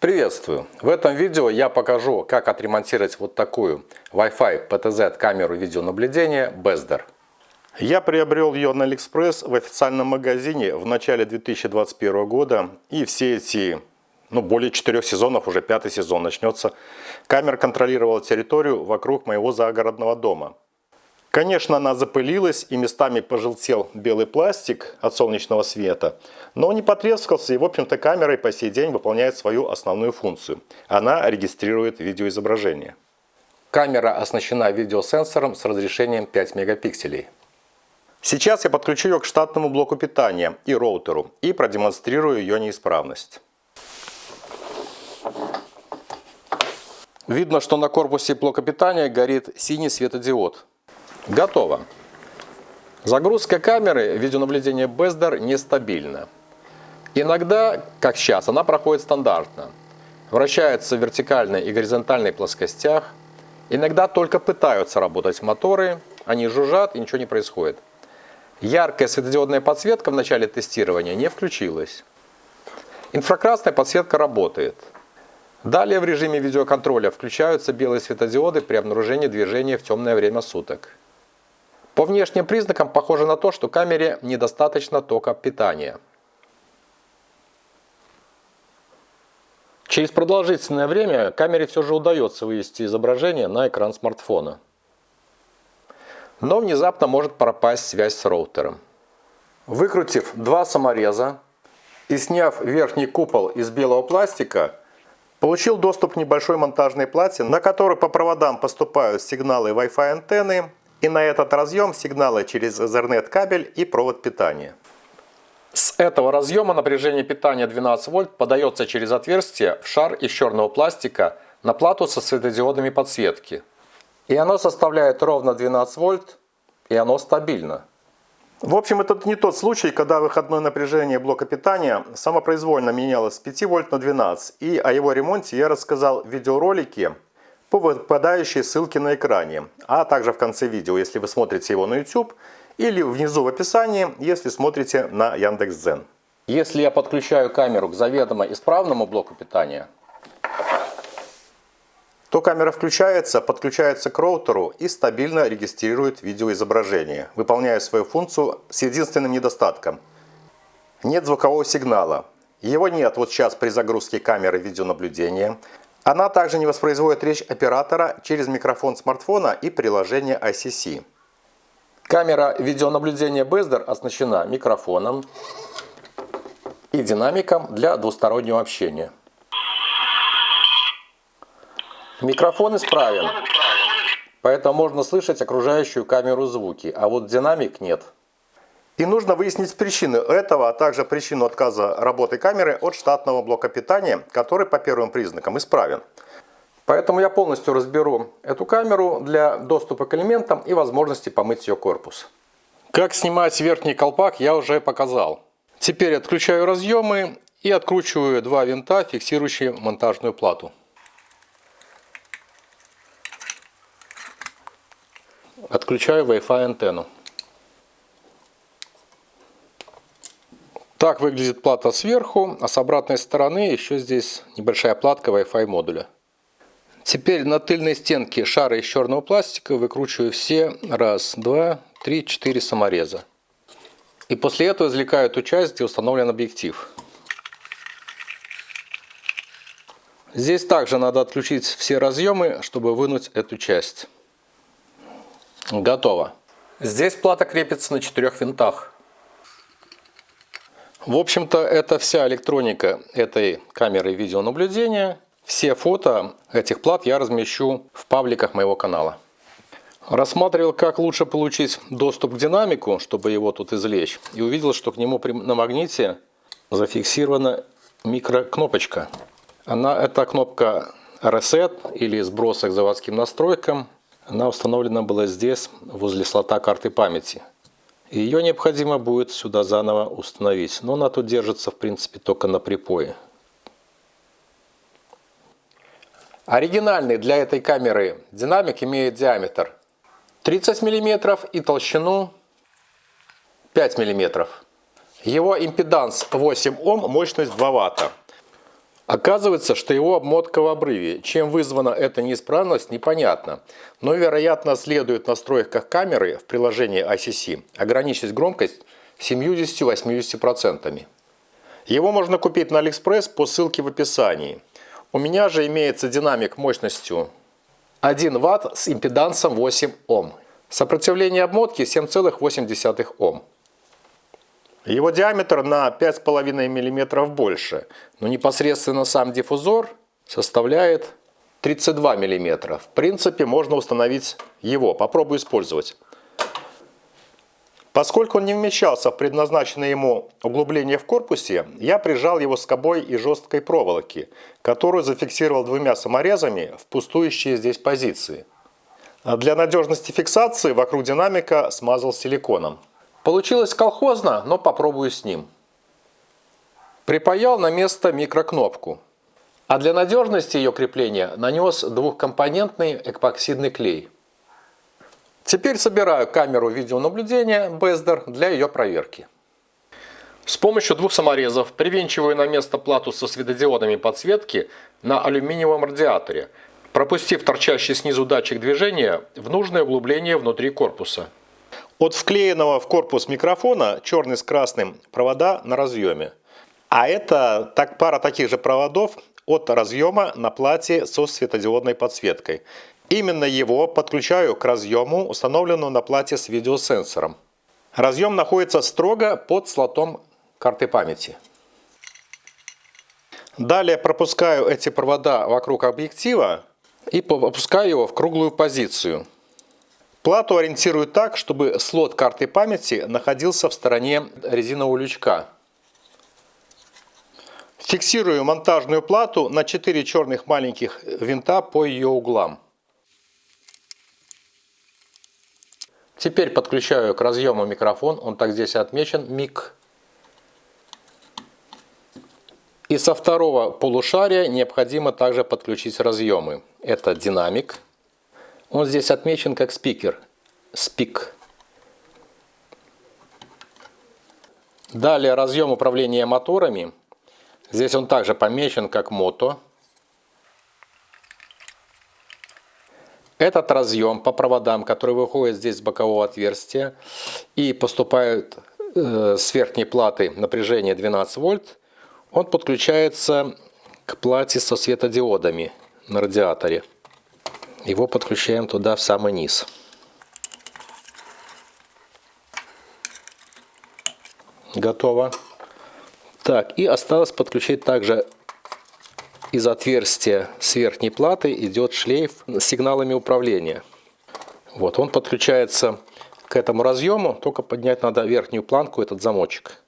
Приветствую! В этом видео я покажу, как отремонтировать вот такую Wi-Fi PTZ камеру видеонаблюдения Bezdar. Я приобрел ее на AliExpress в официальном магазине в начале 2021 года. И все эти, более 4 сезонов, уже 5-й сезон начнется, камера контролировала территорию вокруг моего загородного дома. Конечно, она запылилась и местами пожелтел белый пластик от солнечного света, но не потрескался, и в общем-то камера и по сей день выполняет свою основную функцию. Она регистрирует видеоизображение. Камера оснащена видеосенсором с разрешением 5 мегапикселей. Сейчас я подключу ее к штатному блоку питания и роутеру и продемонстрирую ее неисправность. Видно, что на корпусе блока питания горит синий светодиод. Готово. Загрузка камеры видеонаблюдения Bezdar нестабильна. Иногда, как сейчас, она проходит стандартно. Вращается в вертикальной и горизонтальной плоскостях. Иногда только пытаются работать моторы, они жужжат и ничего не происходит. Яркая светодиодная подсветка в начале тестирования не включилась. Инфракрасная подсветка работает. Далее в режиме видеоконтроля включаются белые светодиоды при обнаружении движения в темное время суток. По внешним признакам похоже на то, что камере недостаточно тока питания. Через продолжительное время камере все же удается вывести изображение на экран смартфона. Но внезапно может пропасть связь с роутером. Выкрутив два самореза и сняв верхний купол из белого пластика, получил доступ к небольшой монтажной плате, на которой по проводам поступают сигналы Wi-Fi антенны, и на этот разъем сигналы через Ethernet кабель и провод питания. С этого разъема напряжение питания 12 вольт подается через отверстие в шар из черного пластика на плату со светодиодами подсветки. И оно составляет ровно 12 вольт, и оно стабильно. В общем, это не тот случай, когда выходное напряжение блока питания самопроизвольно менялось с 5 вольт на 12. И о его ремонте я рассказал в видеоролике по выпадающей ссылке на экране, а также в конце видео, если вы смотрите его на YouTube, или внизу в описании, если смотрите на Яндекс.Дзен. Если я подключаю камеру к заведомо исправному блоку питания, то камера включается, подключается к роутеру и стабильно регистрирует видеоизображение, выполняя свою функцию с единственным недостатком. Нет звукового сигнала. Его нет вот сейчас при загрузке камеры видеонаблюдения. Она также не воспроизводит речь оператора через микрофон смартфона и приложение ICC. Камера видеонаблюдения Bezdar оснащена микрофоном и динамиком для двустороннего общения. Микрофон исправен, поэтому можно слышать окружающую камеру звуки, а вот динамик нет. И нужно выяснить причины этого, а также причину отказа работы камеры от штатного блока питания, который по первым признакам исправен. Поэтому я полностью разберу эту камеру для доступа к элементам и возможности помыть ее корпус. Как снимать верхний колпак, я уже показал. Теперь отключаю разъемы и откручиваю два винта, фиксирующие монтажную плату. Отключаю Wi-Fi антенну. Так выглядит плата сверху, а с обратной стороны еще здесь небольшая платка Wi-Fi модуля. Теперь на тыльной стенке шара из черного пластика выкручиваю все 1, 2, 3, 4 самореза. И после этого извлекаю ту часть, где установлен объектив. Здесь также надо отключить все разъемы, чтобы вынуть эту часть. Готово. Здесь плата крепится на 4 винтах. В общем-то, это вся электроника этой камеры видеонаблюдения. Все фото этих плат я размещу в пабликах моего канала. Рассматривал, как лучше получить доступ к динамику, чтобы его тут извлечь. И увидел, что к нему на магните зафиксирована микрокнопочка. Это кнопка Reset или сброса к заводским настройкам. Она установлена была здесь, возле слота карты памяти. И ее необходимо будет сюда заново установить. Но она тут держится, в принципе, только на припое. Оригинальный для этой камеры динамик имеет диаметр 30 мм и толщину 5 мм. Его импеданс 8 Ом, мощность 2 Вт. Оказывается, что его обмотка в обрыве. Чем вызвана эта неисправность, непонятно. Но, вероятно, следует в настройках камеры в приложении ICC ограничить громкость 70-80%. Его можно купить на AliExpress по ссылке в описании. У меня же имеется динамик мощностью 1 Вт с импедансом 8 Ом. Сопротивление обмотки 7,8 Ом. Его диаметр на 5,5 мм больше, но непосредственно сам диффузор составляет 32 мм. В принципе, можно установить его. Попробую использовать. Поскольку он не вмещался в предназначенное ему углубление в корпусе, я прижал его скобой из жесткой проволоки, которую зафиксировал 2 саморезами в пустующие здесь позиции. А для надежности фиксации вокруг динамика смазал силиконом. Получилось колхозно, но попробую с ним. Припаял на место микрокнопку. А для надежности ее крепления нанес двухкомпонентный эпоксидный клей. Теперь собираю камеру видеонаблюдения Bezdar для ее проверки. С помощью 2 саморезов привинчиваю на место плату со светодиодами подсветки на алюминиевом радиаторе, пропустив торчащий снизу датчик движения в нужное углубление внутри корпуса. От вклеенного в корпус микрофона черный с красным провода на разъеме. А это пара таких же проводов от разъема на плате со светодиодной подсветкой. Именно его подключаю к разъему, установленному на плате с видеосенсором. Разъем находится строго под слотом карты памяти. Далее пропускаю эти провода вокруг объектива и опускаю его в круглую позицию. Плату ориентирую так, чтобы слот карты памяти находился в стороне резинового лючка. Фиксирую монтажную плату на 4 черных маленьких винта по ее углам. Теперь подключаю к разъему микрофон, он так здесь отмечен, мик. И со второго полушария необходимо также подключить разъемы. Это динамик. Он здесь отмечен как спикер. Спик. Далее разъем управления моторами. Здесь он также помечен как мото. Этот разъем по проводам, который выходит здесь с бокового отверстия и поступает с верхней платы напряжение 12 вольт, он подключается к плате со светодиодами на радиаторе. Его подключаем туда в самый низ. Готово. Так, и осталось подключить также из отверстия с верхней платы идет шлейф с сигналами управления. Вот он подключается к этому разъему, только поднять надо верхнюю планку, этот замочек.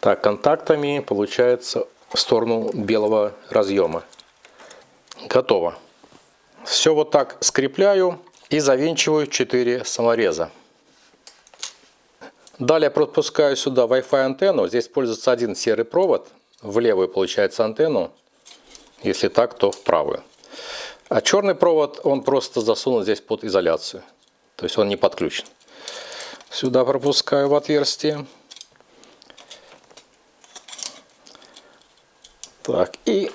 Так, контактами получается в сторону белого разъема. Готово. Все вот так скрепляю и завинчиваю 4 самореза. Далее пропускаю сюда Wi-Fi антенну. Здесь пользуется один серый провод. В левую получается антенну. Если так, то в правую. А черный провод он просто засунут здесь под изоляцию. То есть он не подключен. Сюда пропускаю в отверстие. Так, и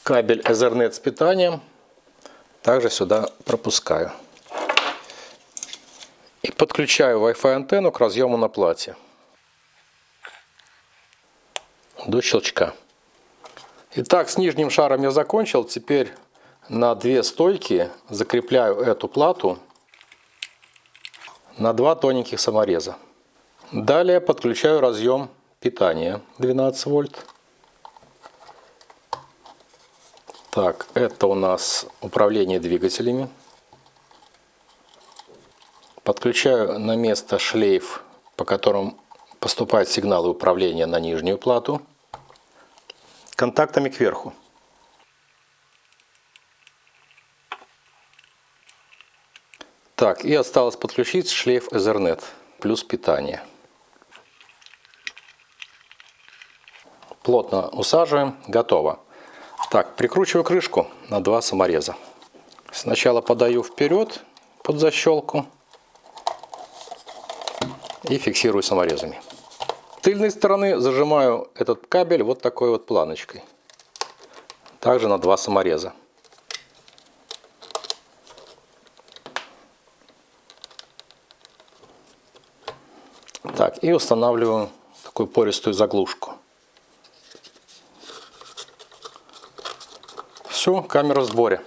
кабель Ethernet с питанием также сюда пропускаю. И подключаю Wi-Fi антенну к разъему на плате. До щелчка. Итак, с нижним шаром я закончил. Теперь на 2 стойки закрепляю эту плату на 2 тоненьких самореза. Далее подключаю разъем питания 12 вольт. Так, это у нас управление двигателями. Подключаю на место шлейф, по которому поступают сигналы управления на нижнюю плату. Контактами кверху. Так, и осталось подключить шлейф Ethernet плюс питание. Плотно усаживаем. Готово. Так, прикручиваю крышку на 2 самореза. Сначала подаю вперед под защелку и фиксирую саморезами. С тыльной стороны зажимаю этот кабель вот такой вот планочкой. Также на 2 самореза. Так, и устанавливаю такую пористую заглушку. Все, камера в сборе.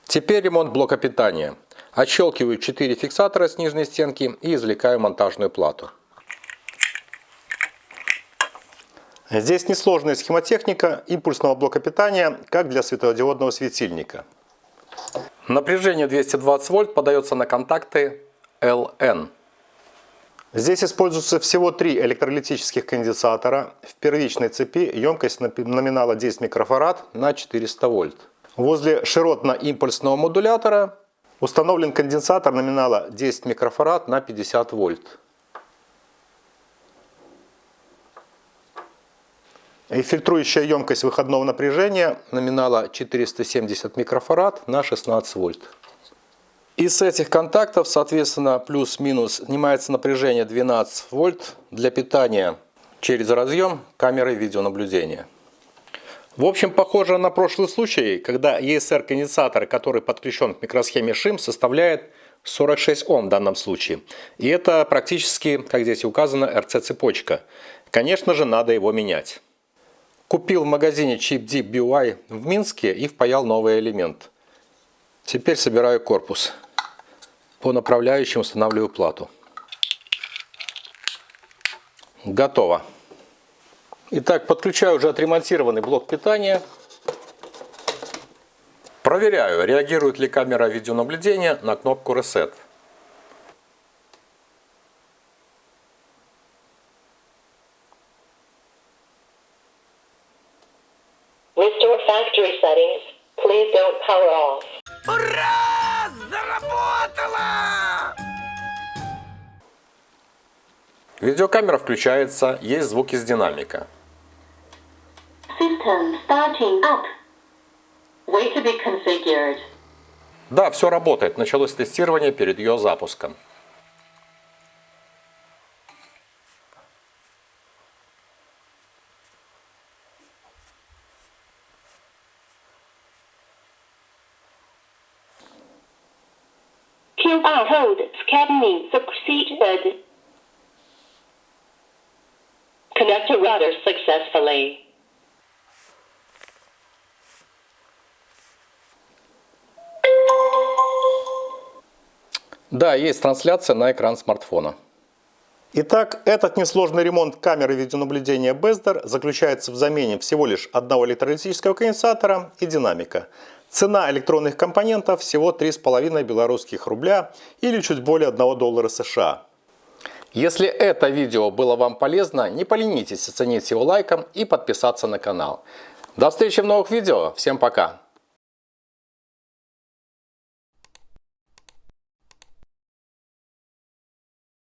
Теперь ремонт блока питания. Отщелкиваю 4 фиксатора с нижней стенки и извлекаю монтажную плату. Здесь несложная схемотехника импульсного блока питания, как для светодиодного светильника. Напряжение 220 вольт подается на контакты LN. Здесь используются всего 3 электролитических конденсатора. В первичной цепи емкость номинала 10 микрофарад на 400 вольт. Возле широтно-импульсного модулятора установлен конденсатор номинала 10 микрофарад на 50 вольт. И фильтрующая емкость выходного напряжения номинала 470 микрофарад на 16 вольт. Из этих контактов, соответственно, плюс-минус снимается напряжение 12 вольт для питания через разъем камеры видеонаблюдения. В общем, похоже на прошлый случай, когда ESR-конденсатор, который подключен к микросхеме ШИМ, составляет 46 Ом в данном случае. И это практически, как здесь указано, RC-цепочка. Конечно же, надо его менять. Купил в магазине чип Deep BY в Минске и впаял новый элемент. Теперь собираю корпус. По направляющим устанавливаю плату. Готово. Итак, подключаю уже отремонтированный блок питания. Проверяю, реагирует ли камера видеонаблюдения на кнопку Reset. Restore factory settings. Please don't power off. Ура! Заработало! Видеокамера включается, есть звук из динамика. System starting up. Way to be configured. Да, все работает. Началось тестирование перед ее запуском. QR code scanning succeeded. Connect to router successfully. Да, есть трансляция на экран смартфона. Итак, этот несложный ремонт камеры видеонаблюдения Bezdar заключается в замене всего лишь одного электролитического конденсатора и динамика. Цена электронных компонентов всего 3,5 белорусских рубля или чуть более $1 США. Если это видео было вам полезно, не поленитесь оценить его лайком и подписаться на канал. До встречи в новых видео. Всем пока!